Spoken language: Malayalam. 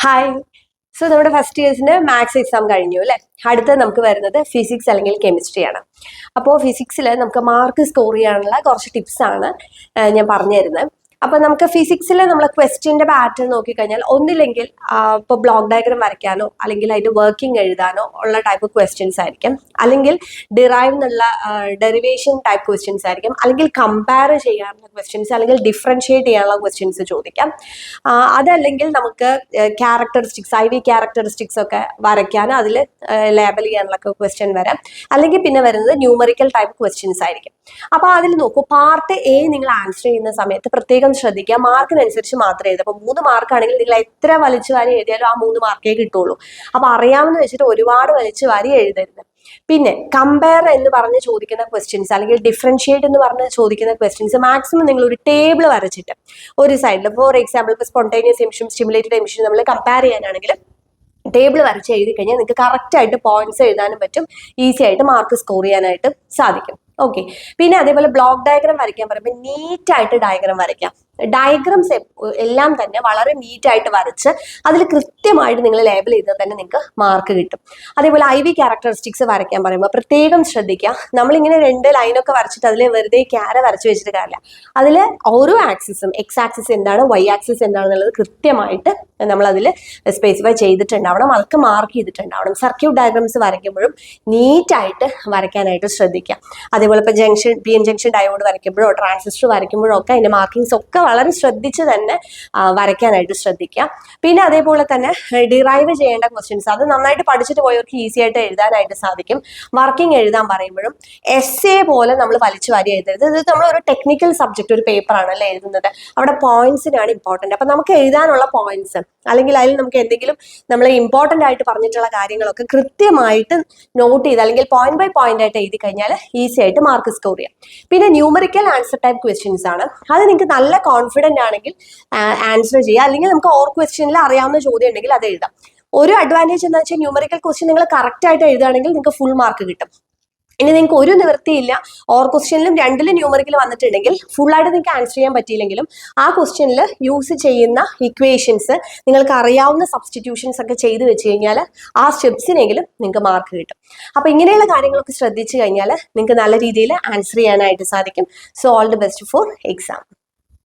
ഹായ്. സോ നമ്മുടെ ഫസ്റ്റ് ഇയേഴ്സിന്റെ മാത്സ് എക്സാം കഴിഞ്ഞു അല്ലേ? അടുത്ത നമുക്ക് വരുന്നത് ഫിസിക്സ് അല്ലെങ്കിൽ കെമിസ്ട്രി ആണ്. അപ്പോൾ ഫിസിക്സിൽ നമുക്ക് മാർക്ക് സ്കോർ ചെയ്യാനുള്ള കുറച്ച് ടിപ്സ് ആണ് ഞാൻ പറഞ്ഞു തരുന്നത്. അപ്പൊ നമുക്ക് ഫിസിക്സിൽ നമ്മൾ ക്വസ്റ്റ്യന്റെ പാറ്റേൺ നോക്കിക്കഴിഞ്ഞാൽ ഒന്നില്ലെങ്കിൽ ഇപ്പോൾ ബ്ലോക്ക് ഡയഗ്രം വരയ്ക്കാനോ അല്ലെങ്കിൽ അതിന്റെ വർക്കിംഗ് എഴുതാനോ ഉള്ള ടൈപ്പ് ക്വസ്റ്റ്യൻസ് ആയിരിക്കും, അല്ലെങ്കിൽ ഡിറൈവ് എന്നുള്ള ഡെറിവേഷൻ ടൈപ്പ് ക്വസ്റ്റ്യൻസ് ആയിരിക്കും, അല്ലെങ്കിൽ കമ്പയർ ചെയ്യാനുള്ള ക്വസ്റ്റ്യൻസ്, അല്ലെങ്കിൽ ഡിഫറൻഷിയേറ്റ് ചെയ്യാനുള്ള ക്വസ്റ്റ്യൻസ് ചോദിക്കാം. അതല്ലെങ്കിൽ നമുക്ക് ക്യാരക്ടറിസ്റ്റിക്സ്, IV ക്യാരക്ടറിസ്റ്റിക്സ് ഒക്കെ വരയ്ക്കാനോ അതിൽ ലേബൽ ചെയ്യാനുള്ള ക്വസ്റ്റ്യൻ വരാം. അല്ലെങ്കിൽ പിന്നെ വരുന്നത് ന്യൂമറിക്കൽ ടൈപ്പ് ക്വസ്റ്റ്യൻസ് ആയിരിക്കും. അപ്പൊ അതിൽ നോക്കൂ, പാർട്ട് എ നിങ്ങൾ ആൻസർ ചെയ്യുന്ന സമയത്ത് പ്രത്യേകം ശ്രദ്ധിക്കുക, മാർക്കിനനുസരിച്ച് മാത്രമേ എഴുതുക. അപ്പൊ 3 മാർക്കാണെങ്കിൽ നിങ്ങൾ എത്ര വലിച്ചു വാരി എഴുതിയാലും ആ 3 മാർക്കേ കിട്ടുള്ളൂ. അപ്പൊ അറിയാമെന്ന് വെച്ചിട്ട് ഒരുപാട് വലിച്ചു വാരി എഴുതരുത്. പിന്നെ കമ്പയർ എന്ന് പറഞ്ഞ് ചോദിക്കുന്ന ക്വസ്റ്റ്യൻസ്, അല്ലെങ്കിൽ ഡിഫറൻഷിയേറ്റ് എന്ന് പറഞ്ഞ് ചോദിക്കുന്ന ക്വസ്റ്റ്യൻസ് മാക്സിമം നിങ്ങൾ ഒരു ടേബിൾ വരച്ചിട്ട് ഒരു സൈഡിൽ, ഫോർ എക്സാമ്പിൾ ഇപ്പോൾ സ്പോണ്ടേനിയസ് എമിഷൻ, സ്റ്റിമുലേറ്റഡ് എമിഷൻ നമ്മൾ കമ്പയർ ചെയ്യാനാണെങ്കിൽ ടേബിൾ വരച്ച് എഴുതി കഴിഞ്ഞാൽ നിങ്ങൾക്ക് കറക്റ്റ് ആയിട്ട് പോയിന്റ്സ് എഴുതാനും പറ്റും, ഈസി ആയിട്ട് മാർക്ക് സ്കോർ ചെയ്യാനായിട്ട് സാധിക്കും. ഓക്കെ. പിന്നെ അതേപോലെ ബ്ലോക്ക് ഡയഗ്രം വരയ്ക്കാൻ പറയുമ്പോൾ നീറ്റായിട്ട് ഡയഗ്രം വരയ്ക്കാം. ഡയഗ്രംസ് എല്ലാം തന്നെ വളരെ നീറ്റായിട്ട് വരച്ച് അതിൽ കൃത്യമായിട്ട് നിങ്ങൾ ലേബൽ ചെയ്താൽ തന്നെ നിങ്ങൾക്ക് മാർക്ക് കിട്ടും. അതേപോലെ IV ക്യാരക്ടറിസ്റ്റിക്സ് വരയ്ക്കാൻ പറയുമ്പോൾ പ്രത്യേകം ശ്രദ്ധിക്കുക, നമ്മളിങ്ങനെ 2 ലൈനൊക്കെ വരച്ചിട്ട് അതിൽ വെറുതെ ക്യാര വരച്ച് വെച്ചിട്ട് കാര്യമില്ല. അതിൽ ഓരോ ആക്സിസും, X ആക്സിസ് എന്താണ്, Y ആക്സിസ് എന്താണെന്നുള്ളത് കൃത്യമായിട്ട് നമ്മൾ അതിൽ സ്പെസിഫൈ ചെയ്തിട്ടുണ്ടാവണം, അതൊക്കെ മാർക്ക് ചെയ്തിട്ടുണ്ടാവണം. സർക്യൂട്ട് ഡയഗ്രംസ് വരയ്ക്കുമ്പോഴും നീറ്റായിട്ട് വരയ്ക്കാനായിട്ട് ശ്രദ്ധിക്കുക. അതേപോലെ ഇപ്പോൾ PN ജംഗ്ഷൻ ഡയോഡ് വരയ്ക്കുമ്പോഴോ ട്രാൻസിസ്റ്റർ വരയ്ക്കുമ്പോഴോ ഒക്കെ അതിന്റെ മാർക്കിങ്സ് ഒക്കെ വളരെ ശ്രദ്ധിച്ച് തന്നെ വരയ്ക്കാനായിട്ട് ശ്രദ്ധിക്കുക. പിന്നെ അതേപോലെ തന്നെ ഡിറൈവ് ചെയ്യേണ്ട ക്വസ്റ്റ്യൻസ് അത് നന്നായിട്ട് പഠിച്ചിട്ട് പോയവർക്ക് ഈസി ആയിട്ട് എഴുതാനായിട്ട് സാധിക്കും. വർക്കിംഗ് എഴുതാൻ പറയുമ്പോഴും essay പോലെ നമ്മൾ വലിച്ചു വാരി എഴുതരുത്. ഇത് നമ്മൾ ഒരു ടെക്നിക്കൽ സബ്ജക്ട്, ഒരു പേപ്പർ ആണല്ലേ എഴുതുന്നത്, അവിടെ പോയിന്റ്സിനാണ് ഇമ്പോർട്ടന്റ്. അപ്പൊ നമുക്ക് എഴുതാനുള്ള പോയിന്റ്സ്, അല്ലെങ്കിൽ അതിൽ നമുക്ക് എന്തെങ്കിലും നമ്മൾ ഇമ്പോർട്ടന്റ് ആയിട്ട് പറഞ്ഞിട്ടുള്ള കാര്യങ്ങളൊക്കെ കൃത്യമായിട്ട് നോട്ട് ചെയ്ത്, അല്ലെങ്കിൽ പോയിന്റ് ബൈ പോയിന്റ് ആയിട്ട് എഴുതി കഴിഞ്ഞാൽ ഈസി ആയിട്ട് മാർക്ക് സ്കോർ ചെയ്യാം. പിന്നെ ന്യൂമറിക്കൽ ആൻസർ ടൈപ്പ് ക്വസ്റ്റ്യൻസ് ആണ്. അത് നിങ്ങൾക്ക് നല്ല കോൺഫിഡന്റ് ആണെങ്കിൽ ആൻസർ ചെയ്യുക, അല്ലെങ്കിൽ നമുക്ക് ഓർ ക്വസ്റ്റ്യനിൽ അറിയാവുന്ന ചോദ്യം ഉണ്ടെങ്കിൽ അത് എഴുതാം. ഒരു അഡ്വാൻറ്റേജ് എന്താ വെച്ചാൽ ന്യൂമറിക്കൽ ക്വസ്റ്റ്യൻ നിങ്ങൾ കറക്റ്റ് ആയിട്ട് എഴുതുകയാണെങ്കിൽ നിങ്ങൾക്ക് ഫുൾ മാർക്ക് കിട്ടും. ഇനി നിങ്ങൾക്ക് ഒരു നിവൃത്തിയില്ല, ഓർ ക്വസ്റ്റ്യനിലും 2 ന്യൂമറിക്കൽ വന്നിട്ടുണ്ടെങ്കിൽ ഫുൾ ആയിട്ട് നിങ്ങൾക്ക് ആൻസർ ചെയ്യാൻ പറ്റിയില്ലെങ്കിലും ആ ക്വസ്റ്റ്യനിൽ യൂസ് ചെയ്യുന്ന ഇക്വേഷൻസ്, നിങ്ങൾക്ക് അറിയാവുന്ന സബ്സ്റ്റിറ്റ്യൂഷൻസ് ഒക്കെ ചെയ്ത് വെച്ച് കഴിഞ്ഞാൽ ആ സ്റ്റെപ്സിനെങ്കിലും നിങ്ങൾക്ക് മാർക്ക് കിട്ടും. അപ്പൊ ഇങ്ങനെയുള്ള കാര്യങ്ങളൊക്കെ ശ്രദ്ധിച്ചു കഴിഞ്ഞാൽ നിങ്ങൾക്ക് നല്ല രീതിയിൽ ആൻസർ ചെയ്യാനായിട്ട് സാധിക്കും. So all the best for exam.